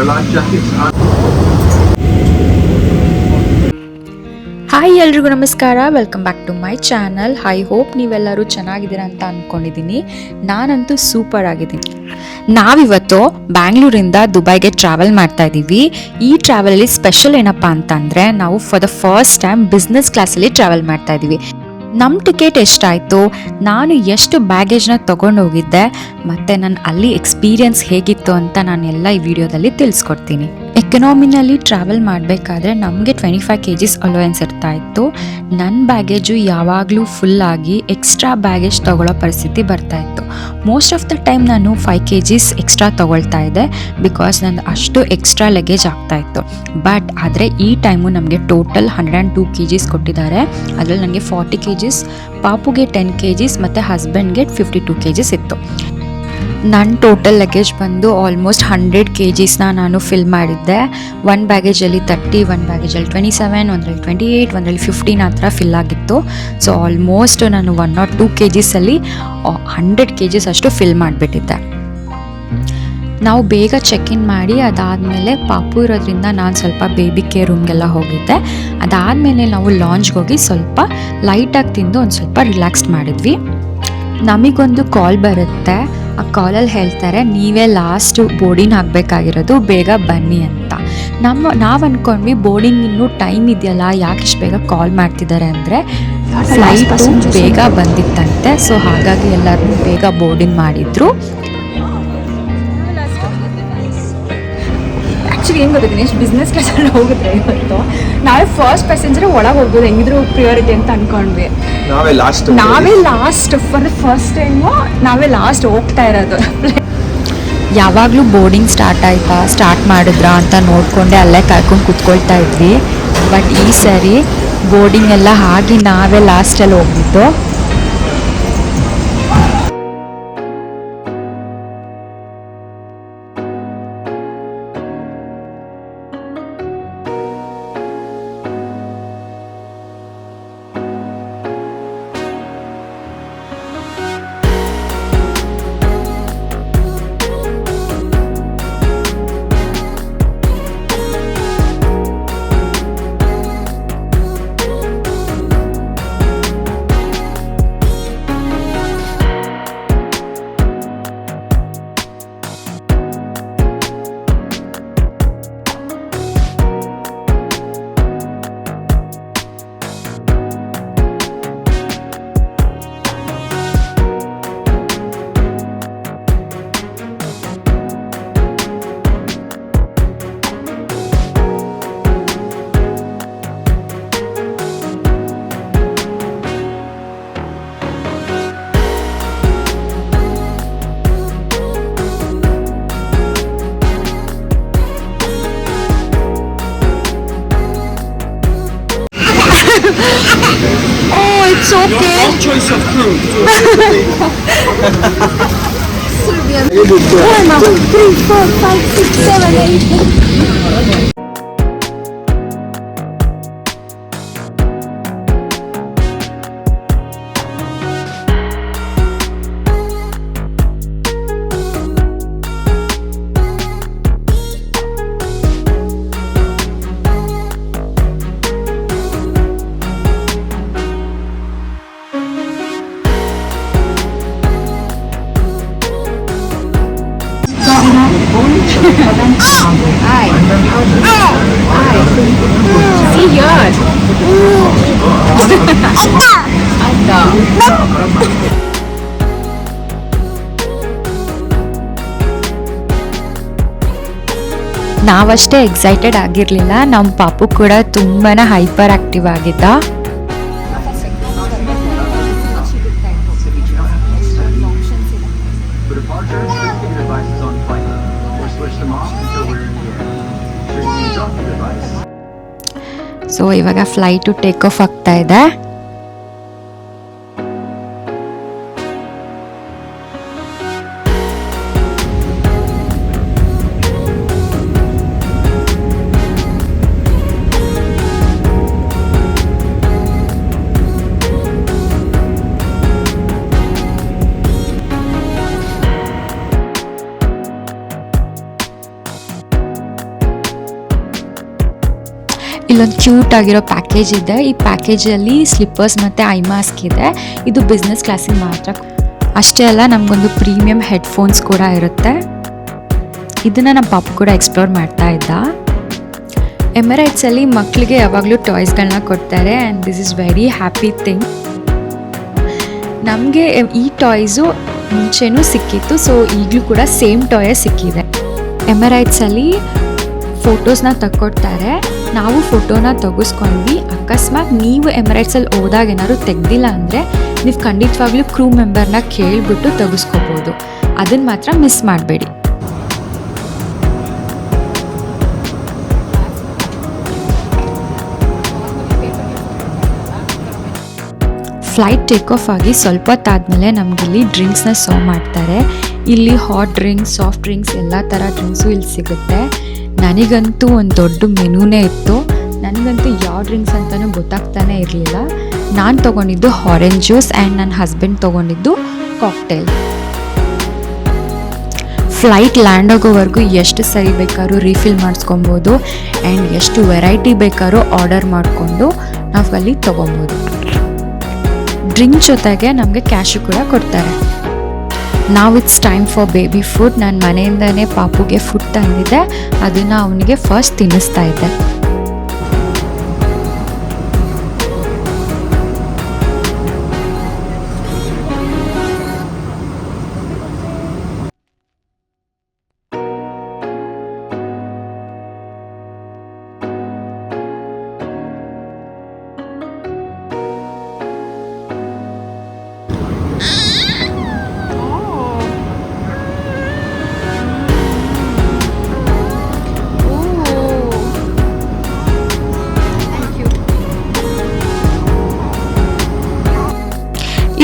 your life jackets. Hi ಎಲ್ರಿಗೂ ನಮಸ್ಕಾರ, welcome back to my channel. I hope ನೀವೆಲ್ಲರೂ ಚೆನ್ನಾಗಿದ್ದೀರಾ ಅಂತ ಅಂದ್ಕೊಂಡಿದ್ದೀನಿ. ನಾನಂತೂ ಸೂಪರ್ ಆಗಿದ್ದೀನಿ. ನಾವಿವತ್ತು ಬ್ಯಾಂಗ್ಳೂರಿಂದ ದುಬೈಗೆ ಟ್ರಾವೆಲ್ ಮಾಡ್ತಾ ಇದ್ದೀವಿ. ಈ ಟ್ರಾವೆಲಲ್ಲಿ ಸ್ಪೆಷಲ್ ಏನಪ್ಪ ಅಂತಂದರೆ, ನಾವು for the first time business ಕ್ಲಾಸಲ್ಲಿ ಟ್ರಾವೆಲ್ ಮಾಡ್ತಾ ಇದ್ದೀವಿ. ನಮ್ಮ ಟಿಕೆಟ್ ಎಷ್ಟಾಯಿತು, ನಾನು ಎಷ್ಟು ಬ್ಯಾಗೇಜ್ನ ತೊಗೊಂಡು ಹೋಗಿದ್ದೆ, ಮತ್ತು ನನ್ನ ಅಲ್ಲಿ ಎಕ್ಸ್ಪೀರಿಯನ್ಸ್ ಹೇಗಿತ್ತು ಅಂತ ನಾನು ಎಲ್ಲ ಈ ವಿಡಿಯೋದಲ್ಲಿ ತಿಳಿಸ್ಕೊಡ್ತೀನಿ. ಎಕನಾಮಿನಲ್ಲಿ ಟ್ರಾವೆಲ್ ಮಾಡಬೇಕಾದ್ರೆ ನಮಗೆ 25 kgs ಅಲೋವೆನ್ಸ್ ಇರ್ತಾ ಇತ್ತು. ನನ್ನ ಬ್ಯಾಗೇಜು ಯಾವಾಗಲೂ ಫುಲ್ಲಾಗಿ ಎಕ್ಸ್ಟ್ರಾ ಬ್ಯಾಗೇಜ್ ತೊಗೊಳ್ಳೋ ಪರಿಸ್ಥಿತಿ ಬರ್ತಾ ಇತ್ತು. ಮೋಸ್ಟ್ ಆಫ್ ದ ಟೈಮ್ ನಾನು 5 kgs ಎಕ್ಸ್ಟ್ರಾ ತೊಗೊಳ್ತಾ ಇದ್ದೆ, ಬಿಕಾಸ್ ನಂದು ಅಷ್ಟು ಎಕ್ಸ್ಟ್ರಾ ಲಗೇಜ್ ಆಗ್ತಾ ಇತ್ತು. ಆದರೆ ಈ ಟೈಮು ನಮಗೆ ಟೋಟಲ್ 102 kgs ಕೊಟ್ಟಿದ್ದಾರೆ. ಅದರಲ್ಲಿ ನನಗೆ 40 kgs, ಪಾಪುಗೆ 10 kgs ಮತ್ತು ಹಸ್ಬೆಂಡ್ಗೆ 52 kgs ಇತ್ತು. ನನ್ನ ಟೋಟಲ್ ಲಗೇಜ್ ಬಂದು ಆಲ್ಮೋಸ್ಟ್ 100 kgsನ ನಾನು ಫಿಲ್ ಮಾಡಿದ್ದೆ. ಒಂದು ಬ್ಯಾಗೇಜಲ್ಲಿ 30, ಒಂದು ಬ್ಯಾಗೇಜಲ್ಲಿ 27, ಒಂದರಲ್ಲಿ 28, ಒಂದರಲ್ಲಿ 15 ಆ ಥರ ಫಿಲ್ ಆಗಿತ್ತು. ಸೊ ಆಲ್ಮೋಸ್ಟ್ ನಾನು 102 kgsಲ್ಲಿ 100 kgs ಅಷ್ಟು ಫಿಲ್ ಮಾಡಿಬಿಟ್ಟಿದ್ದೆ. ನಾವು ಬೇಗ ಚೆಕ್ ಇನ್ ಮಾಡಿ ಅದಾದಮೇಲೆ ಪಾಪು ಇರೋದ್ರಿಂದ ನಾನು ಸ್ವಲ್ಪ ಬೇಬಿ ಕೇರ್ ರೂಮ್ಗೆಲ್ಲ ಹೋಗಿದ್ದೆ. ಅದಾದಮೇಲೆ ನಾವು ಲಾಂಜ್ಗೆ ಹೋಗಿ ಸ್ವಲ್ಪ ಲೈಟಾಗಿ ತಿಂದು ಒಂದು ಸ್ವಲ್ಪ ರಿಲ್ಯಾಕ್ಸ್ ಮಾಡಿದ್ವಿ. ನಮಗೊಂದು ಕಾಲ್ ಬರುತ್ತೆ. ಆ ಕಾಲಲ್ಲಿ ಹೇಳ್ತಾರೆ, ನೀವೇ ಲಾಸ್ಟ್ ಬೋರ್ಡಿಂಗ್ ಆಗಬೇಕಾಗಿರೋದು, ಬೇಗ ಬನ್ನಿ ಅಂತ. ನಾವು ಅಂದ್ಕೊಂಡ್ವಿ ಬೋರ್ಡಿಂಗ್ ಇನ್ನೂ ಟೈಮ್ ಇದೆಯಲ್ಲ, ಯಾಕೆ ಇಷ್ಟು ಬೇಗ ಕಾಲ್ ಮಾಡ್ತಿದ್ದಾರೆ ಅಂದರೆ ಫ್ಲೈಟು ಬೇಗ ಬಂದಿತ್ತಂತೆ. ಸೊ ಹಾಗಾಗಿ ಎಲ್ಲರೂ ಬೇಗ ಬೋರ್ಡಿಂಗ್ ಮಾಡಿದರು. ಆ್ಯಕ್ಚುಲಿ ಏನು ಗೊತ್ತಾ ದಿನೇಶ್, ಬಿಸ್ನೆಸ್ ಕ್ಲಾಸಲ್ಲಿ ಹೋಗಿದ್ರೆ ಇವತ್ತು ನಾವೇ ಫಸ್ಟ್ ಪ್ಯಾಸೆಂಜರ್ ಒಳಗೆ ಹೋಗ್ಬೋದು, ಹೆಂಗಿದ್ರು ಪ್ರಿಯಾರಿಟಿ ಅಂತ ಅಂದ್ಕೊಂಡ್ವಿ. ನಾವೇ last for the first time ನಾವೇ ಲಾಸ್ಟ್ ಹೋಗ್ತಾ ಇರೋದು. ಯಾವಾಗಲೂ ಬೋರ್ಡಿಂಗ್ ಸ್ಟಾರ್ಟ್ ಮಾಡಿದ್ರಾ ಅಂತ ನೋಡಿಕೊಂಡೆ ಅಲ್ಲೇ ಕಾಯ್ಕೊಂಡು ಕೂತ್ಕೊಳ್ತಾ ಇದ್ವಿ. ಬಟ್ ಈ ಸರಿ ಬೋರ್ಡಿಂಗ್ ಎಲ್ಲ ಆಗಿ ನಾವೇ ಲಾಸ್ಟಲ್ಲಿ ಹೋಗ್ಬಿಟ್ಟು Oh, it's okay. Your choice of fruit. 1, 2, 3, 4, 5, 6, 7, 8. See here. ನಾವಷ್ಟೇ excited ಆಗಿರಲಿಲ್ಲ, ನಮ್ಮ ಪಾಪು ಕೂಡ ತುಂಬಾ ಹೈಪರ್ ಆಕ್ಟಿವ್ ಆಗಿದ್ದ. ಸೊ ಇವಾಗ ಫ್ಲೈಟು ಟೇಕ್ ಆಫ್ ಆಗ್ತಾ ಇದೆ. ಇಲ್ಲೊಂದು ಕ್ಯೂಟ್ ಆಗಿರೋ ಪ್ಯಾಕೇಜ್ ಇದೆ. ಈ ಪ್ಯಾಕೇಜಲ್ಲಿ ಸ್ಲಿಪ್ಪರ್ಸ್ ಮತ್ತು ಐ ಮಾಸ್ಕ್ ಇದೆ. ಇದು ಬಿಸ್ನೆಸ್ ಕ್ಲಾಸಿಗೆ ಮಾತ್ರ. ಅಷ್ಟೇ ಅಲ್ಲ, ನಮಗೊಂದು ಪ್ರೀಮಿಯಂ ಹೆಡ್ಫೋನ್ಸ್ ಕೂಡ ಇರುತ್ತೆ. ಇದನ್ನು ನಮ್ಮ ಪಾಪು ಕೂಡ ಎಕ್ಸ್ಪ್ಲೋರ್ ಮಾಡ್ತಾ ಇದ್ದ. ಎಮಿರೇಟ್ಸಲ್ಲಿ ಮಕ್ಕಳಿಗೆ ಯಾವಾಗಲೂ ಟಾಯ್ಸ್ಗಳನ್ನ ಕೊಡ್ತಾರೆ and this is very happy thing. ನಮಗೆ ಈ ಟಾಯ್ಸು ಮುಂಚೆನೂ ಸಿಕ್ಕಿತ್ತು, ಸೊ ಈಗಲೂ ಕೂಡ ಸೇಮ್ ಟಾಯೇ ಸಿಕ್ಕಿದೆ. ಎಮಿರೇಟ್ಸಲ್ಲಿ ಫೋಟೋಸ್ನ ತಕ್ಕೊಡ್ತಾರೆ. ನಾವು ಫೋಟೋನ ತೆಗೆಸ್ಕೊಂಡ್ವಿ. ಅಕಸ್ಮಾತ್ ನೀವು ಎಮಿರೇಟ್ಸಲ್ಲಿ ಹೋದಾಗ ಏನಾದ್ರು ತೆಗ್ದಿಲ್ಲ ಅಂದರೆ ನೀವು ಖಂಡಿತವಾಗ್ಲೂ ಕ್ರೂ ಮೆಂಬರ್ನ ಕೇಳಿಬಿಟ್ಟು ತೆಗೆಸ್ಕೋಬೋದು. ಅದನ್ನು ಮಾತ್ರ ಮಿಸ್ ಮಾಡಬೇಡಿ. ಫ್ಲೈಟ್ ಟೇಕ್ ಆಫ್ ಆಗಿ ಸ್ವಲ್ಪ ಹೊತ್ತಾದಮೇಲೆ ನಮಗಿಲ್ಲಿ ಡ್ರಿಂಕ್ಸ್ನ ಸರ್ವ್ ಮಾಡ್ತಾರೆ. ಇಲ್ಲಿ ಹಾಟ್ ಡ್ರಿಂಕ್ಸ್, ಸಾಫ್ಟ್ ಡ್ರಿಂಕ್ಸ್ ಎಲ್ಲ ಥರ ಡ್ರಿಂಕ್ಸು ಇಲ್ಲಿ ಸಿಗುತ್ತೆ. ನನಗಂತೂ ಒಂದು ದೊಡ್ಡ ಮೆನುನೇ ಇತ್ತು. ನನಗಂತೂ ಯಾವ ಡ್ರಿಂಕ್ಸ್ ಅಂತಲೂ ಗೊತ್ತಾಗ್ತಾನೆ ಇರಲಿಲ್ಲ. ನಾನು ತೊಗೊಂಡಿದ್ದು ಆರೆಂಜ್ ಜ್ಯೂಸ್ ಆ್ಯಂಡ್ ನನ್ನ ಹಸ್ಬೆಂಡ್ ತೊಗೊಂಡಿದ್ದು ಕಾಕ್ಟೇಲ್. ಫ್ಲೈಟ್ ಲ್ಯಾಂಡ್ ಆಗೋವರೆಗೂ ಎಷ್ಟು ಸರಿ ಬೇಕಾದ್ರೂ ರೀಫಿಲ್ ಮಾಡಿಸ್ಕೊಬೋದು ಆ್ಯಂಡ್ ಎಷ್ಟು ವೆರೈಟಿ ಬೇಕಾದ್ರೂ ಆರ್ಡರ್ ಮಾಡಿಕೊಂಡು ನಾವು ಅಲ್ಲಿ ತೊಗೊಬೋದು. ಡ್ರಿಂಕ್ ಜೊತೆಗೆ ನಮಗೆ ಕ್ಯಾಶು ಕೂಡ ಕೊಡ್ತಾರೆ. ನಾವು it's time for baby food. ನಾನು ಮನೆಯಿಂದನೇ ಪಾಪುಗೆ ಫುಡ್ ತಂದಿದ್ದೆ, ಅದನ್ನು ಅವನಿಗೆ ಫಸ್ಟ್ ತಿನ್ನಿಸ್ತಾ ಇದ್ದೆ.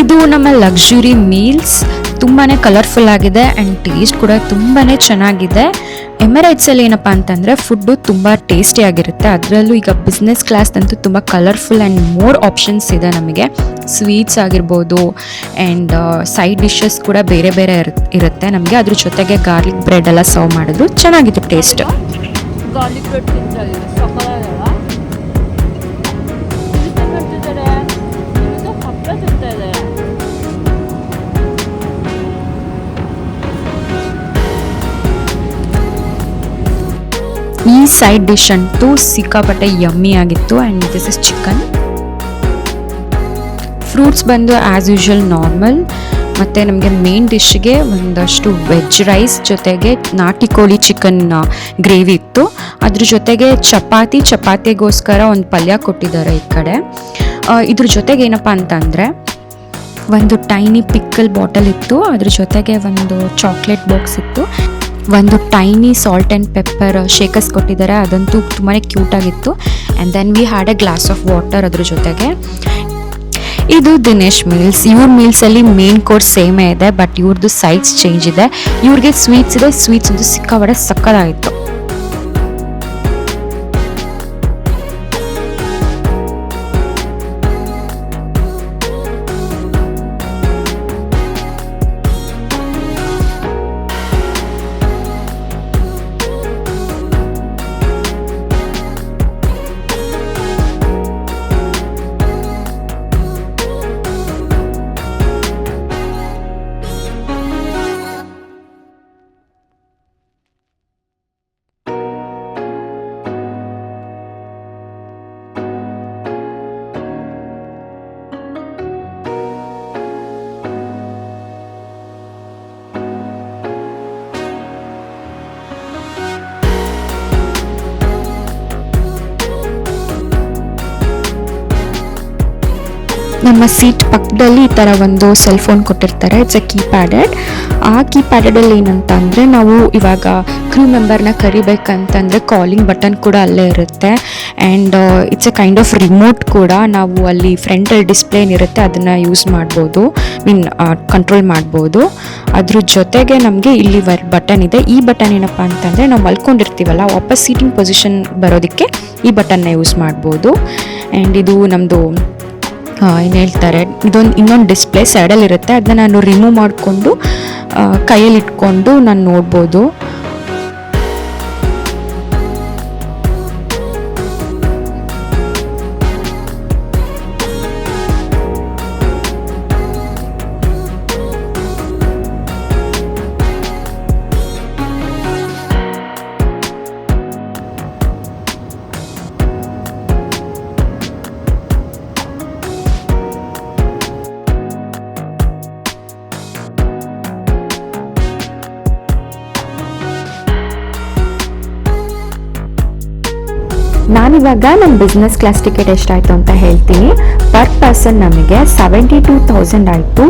ಇದು ನಮ್ಮ ಲಕ್ಸುರಿ ಮೀಲ್ಸ್. ತುಂಬಾ ಕಲರ್ಫುಲ್ ಆಗಿದೆ ಆ್ಯಂಡ್ ಟೇಸ್ಟ್ ಕೂಡ ತುಂಬಾ ಚೆನ್ನಾಗಿದೆ. ಎಮಿರೇಟ್ಸಲ್ಲಿ ಏನಪ್ಪ ಅಂತಂದರೆ ಫುಡ್ಡು ತುಂಬ ಟೇಸ್ಟಿಯಾಗಿರುತ್ತೆ. ಅದರಲ್ಲೂ ಈಗ ಬಿಸ್ನೆಸ್ ಕ್ಲಾಸ್ ಅಂತೂ ತುಂಬ ಕಲರ್ಫುಲ್ ಆ್ಯಂಡ್ ಮೋರ್ ಆಪ್ಷನ್ಸ್ ಇದೆ. ನಮಗೆ ಸ್ವೀಟ್ಸ್ ಆಗಿರ್ಬೋದು ಆ್ಯಂಡ್ ಸೈಡ್ ಡಿಶಸ್ ಕೂಡ ಬೇರೆ ಬೇರೆ ಇರುತ್ತೆ ನಮಗೆ. ಅದ್ರ ಜೊತೆಗೆ ಗಾರ್ಲಿಕ್ ಬ್ರೆಡ್ ಎಲ್ಲ ಸರ್ವ್ ಮಾಡಿದ್ರು ಚೆನ್ನಾಗಿತ್ತು ಟೇಸ್ಟ್. ಗಾರ್ಲಿಕ್ ಬ್ರೆಡ್ ತಿಂತಾರೆ ಹಪ್ಪಳ ತಿಂತಾ ಇದ್ದಾರೆ. ಈ ಸೈಡ್ ಡಿಶ್ ಅಂತೂ ಸಿಕ್ಕಾಪಟ್ಟೆ ಯಮ್ಮಿ ಆಗಿತ್ತು and this is chicken. Fruits ಬಂದು ಆ್ಯಸ್ ಯೂಶುವಲ್ ನಾರ್ಮಲ್. ಮತ್ತು ನಮಗೆ ಮೇನ್ ಡಿಶ್ಗೆ ಒಂದಷ್ಟು ವೆಜ್ ರೈಸ್ ಜೊತೆಗೆ ನಾಟಿ ಕೋಳಿ ಚಿಕನ್ ಗ್ರೇವಿ ಇತ್ತು. ಅದ್ರ ಜೊತೆಗೆ ಚಪಾತಿಗೋಸ್ಕರ ಒಂದು ಪಲ್ಯ ಕೊಟ್ಟಿದ್ದಾರೆ ಈ ಕಡೆ. ಇದ್ರ ಜೊತೆಗೆ ಏನಪ್ಪ ಅಂತಂದರೆ ಒಂದು ಟೈನಿ ಪಿಕ್ಕಲ್ ಬಾಟಲ್ ಇತ್ತು. ಅದ್ರ ಜೊತೆಗೆ ಒಂದು ಚಾಕ್ಲೇಟ್ ಬಾಕ್ಸ್ ಇತ್ತು. ಒಂದು tiny salt and pepper shakers ಕೊಟ್ಟಿದ್ದಾರೆ, ಅದಂತೂ ತುಂಬಾ ಕ್ಯೂಟಾಗಿತ್ತು. And then we had a glass of water ಅದ್ರ ಜೊತೆಗೆ. ಇದು ದಿನೇಶ್ ಮೀಲ್ಸ್. ಇವ್ರ ಮೀಲ್ಸಲ್ಲಿ ಮೇನ್ ಕೋರ್ಸ್ ಸೇಮೇ ಇದೆ, ಬಟ್ ಇವ್ರದ್ದು ಸೈಡ್ಸ್ ಚೇಂಜ್ ಇದೆ. ಇವ್ರಿಗೆ ಸ್ವೀಟ್ಸ್ ಇದೆ. ಸ್ವೀಟ್ಸ್ ಅಂತೂ ಸಿಕ್ಕಾಪಟ್ಟೆ ಸಕ್ಕತ್ತಾಗಿತ್ತು. ನಮ್ಮ ಸೀಟ್ ಪಕ್ಕದಲ್ಲಿ ಈ ಥರ ಒಂದು ಸೆಲ್ ಫೋನ್ ಕೊಟ್ಟಿರ್ತಾರೆ. It's a keypadded. ಆ ಕೀಪ್ಯಾಡೆಡಲ್ಲಿ ಏನಂತ ಅಂದರೆ ನಾವು ಇವಾಗ ಕ್ರೂ ಮೆಂಬರ್ನ ಕರಿಬೇಕಂತಂದರೆ ಕಾಲಿಂಗ್ ಬಟನ್ ಕೂಡ ಅಲ್ಲೇ ಇರುತ್ತೆ. And it's A kind of remote ಕೂಡ. ನಾವು ಅಲ್ಲಿ ಫ್ರಂಟಲ್ಲಿ ಡಿಸ್ಪ್ಲೇ ಏನಿರುತ್ತೆ ಅದನ್ನು ಯೂಸ್ ಮಾಡ್ಬೋದು, ಕಂಟ್ರೋಲ್ ಮಾಡ್ಬೋದು. ಅದ್ರ ಜೊತೆಗೆ ನಮಗೆ ಇಲ್ಲಿ ಬಟನ್ ಇದೆ. ಈ ಬಟನ್ ಏನಪ್ಪ ಅಂತಂದರೆ ನಾವು ಮಲ್ಕೊಂಡಿರ್ತೀವಲ್ಲ, ವಾಪಸ್ ಸೀಟಿಂಗ್ ಪೊಸಿಷನ್ ಬರೋದಕ್ಕೆ ಈ ಬಟನ್ನ ಯೂಸ್ ಮಾಡ್ಬೋದು. ಆ್ಯಂಡ್ ಇದು ನಮ್ಮದು ಏನು ಹೇಳ್ತಾರೆ, ಇನ್ನೊಂದು ಡಿಸ್ಪ್ಲೇ ಸೈಡಲ್ಲಿರುತ್ತೆ. ಅದನ್ನ ನಾನು ರಿಮೂವ್ ಮಾಡಿಕೊಂಡು ಕೈಯಲ್ಲಿ ಇಟ್ಕೊಂಡು ನಾನು ನೋಡ್ಬೋದು. ನಾನಿವಾಗ ನನ್ನ ಬಿಸ್ನೆಸ್ ಕ್ಲಾಸ್ ಟಿಕೆಟ್ ಎಷ್ಟಾಯಿತು ಅಂತ ಹೇಳ್ತೀನಿ. ಪರ್ ಪರ್ಸನ್ ನಮಗೆ 72,000 ಆಯಿತು.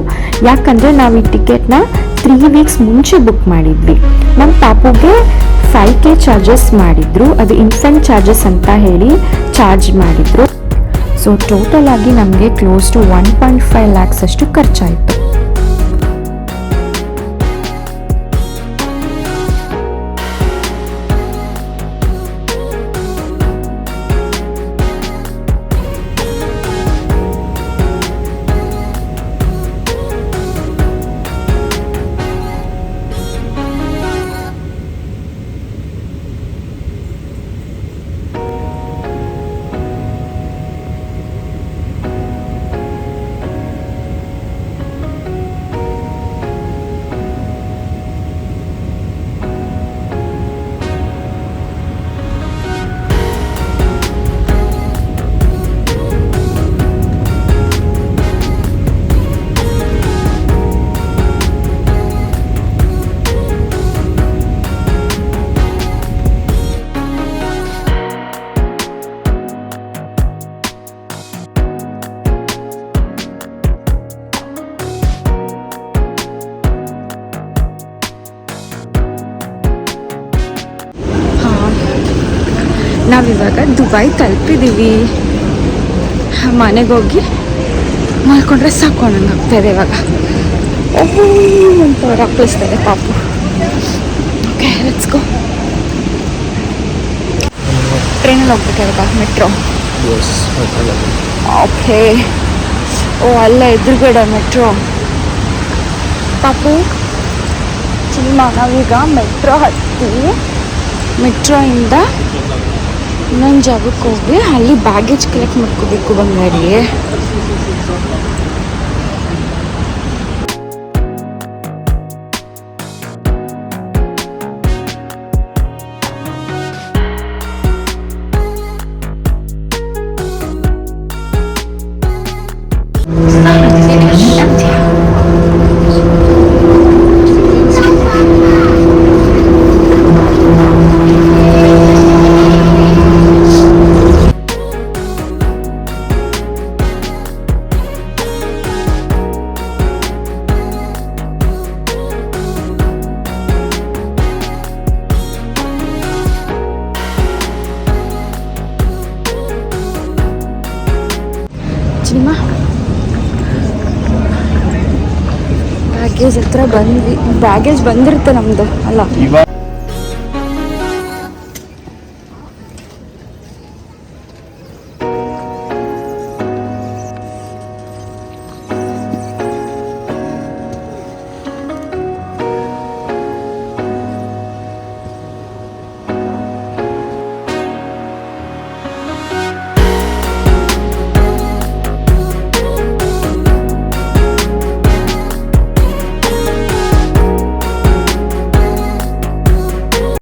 ಯಾಕಂದರೆ ನಾವು ಈ ಟಿಕೆಟ್ನ 3 ವೀಕ್ಸ್ ಮುಂಚೆ ಬುಕ್ ಮಾಡಿದ್ವಿ. ನಮ್ಮ ಪಾಪುಗೆ 5K ಚಾರ್ಜಸ್ ಮಾಡಿದ್ರು, ಅದು ಇನ್ಫೆಂಟ್ ಚಾರ್ಜಸ್ ಅಂತ ಹೇಳಿ ಚಾರ್ಜ್ ಮಾಡಿದ್ರು. ಸೊ ಟೋಟಲ್ ಆಗಿ ನಮಗೆ ಕ್ಲೋಸ್ ಟು 1.5 ಲ್ಯಾಕ್ಸ್ ಅಷ್ಟು ಖರ್ಚಾಯಿತು. ನಾವಿವಾಗ ದುಬೈ ತಲುಪಿದ್ದೀವಿ. ಮನೆಗೆ ಹೋಗಿ ಮಾಡ್ಕೊಂಡ್ರೆ ಸಾಕು ನಂಗೆ ಆಗ್ತಾಯಿದೆ ಇವಾಗ. ಓಹೋ ಅಂತ ರಪ್ಪಿಸ್ತಾರೆ ಪಾಪು. Okay let's go. ಟ್ರೈನಲ್ಲಿ ಹೋಗ್ಬೇಕಾಗ ಮೆಟ್ರೋ. ಓಕೆ. ಓ ಅಲ್ಲ ಎದುರುಗಡೆ ಮೆಟ್ರೋ. ಪಾಪು ಚಿನ್ನ ನಾವೀಗ ಮೆಟ್ರೋ ಹತ್ತಿ ಮೆಟ್ರೋಯಿಂದ ಇನ್ನೊಂದು ಜಾಗಕ್ಕೆ ಹೋಗಿ ಅಲ್ಲಿ ಬ್ಯಾಗೇಜ್ ಕಲೆಕ್ಟ್ ಮಾಡ್ಕೋಬೇಕು ಬಂಗಾರಿ. ಚಿನ್ನ ಬ್ಯಾಗೇಜ್ ಹತ್ರ ಬಂದ್ವಿ. ಬ್ಯಾಗೇಜ್ ಬಂದಿರುತ್ತೆ ನಮ್ಮದು ಅಲ್ಲ.